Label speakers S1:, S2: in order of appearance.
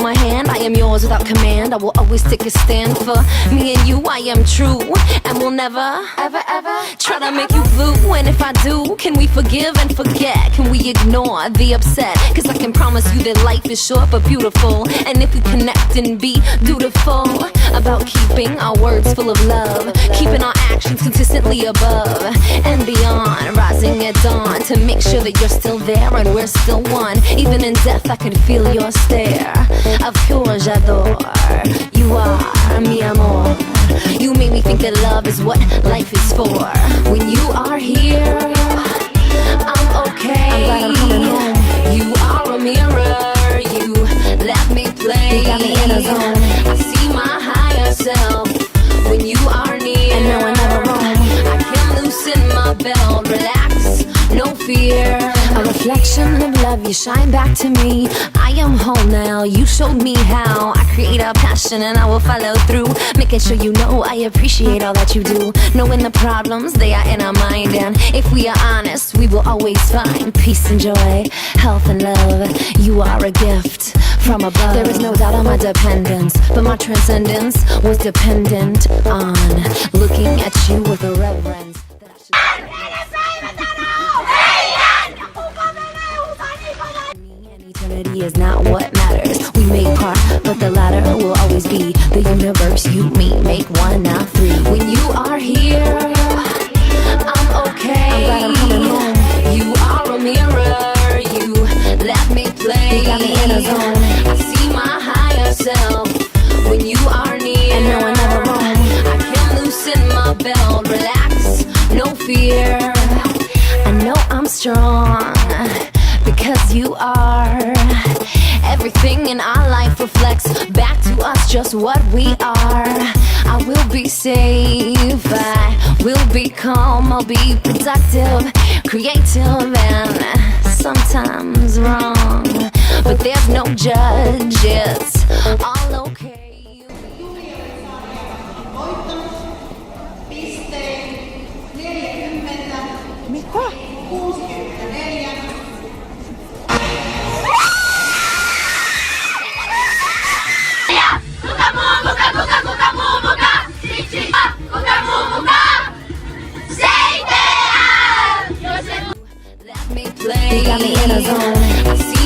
S1: my hand, I am yours without command. I will always take a stand for me and you. I am true and will never, ever, ever try to make you blue. And if I do, can we forgive and forget? Can we ignore the upset? Cause I can promise you that life is short but beautiful. And if we connect and be dutiful about keeping our words full of love, keeping our actions consistently above and beyond, rising at dawn to make sure that you're still there and we're still one. Even in death I can feel your stare. Of course j'adore. You are mi amor. You make me think that love is what life is for. When you are here, I'm okay. I'm glad I'm coming home. You are a mirror. You let me play. You got me in a zone. I see my higher self when you are near. And now I never roam. I can loosen my belt, relax, no fear. A reflection of love, you shine back to me. I am whole now, you showed me how. I create a passion and I will follow through, making sure you know I appreciate all that you do. Knowing the problems, they are in our mind. And if we are honest, we will always find peace and joy, health and love. You are a gift from above. There is no doubt on my dependence, but my transcendence was dependent on looking at you with a reverence that I should... Eternity is not what matters. We make part, but the latter will always be the universe. You, me, make one, now three. When you are here, I'm okay. I'm glad I'm coming home. You are a mirror. You let me play. You got me in a zone. I see my higher self when you are near. And now I never roam. I can loosen my belt, relax, no fear. I know I'm strong because you are. Everything in our life reflects back to us just what we are. I will be safe, I will be calm, I'll be productive, creative, and sometimes wrong. But there's no judge, it's all okay. You got me in a zone.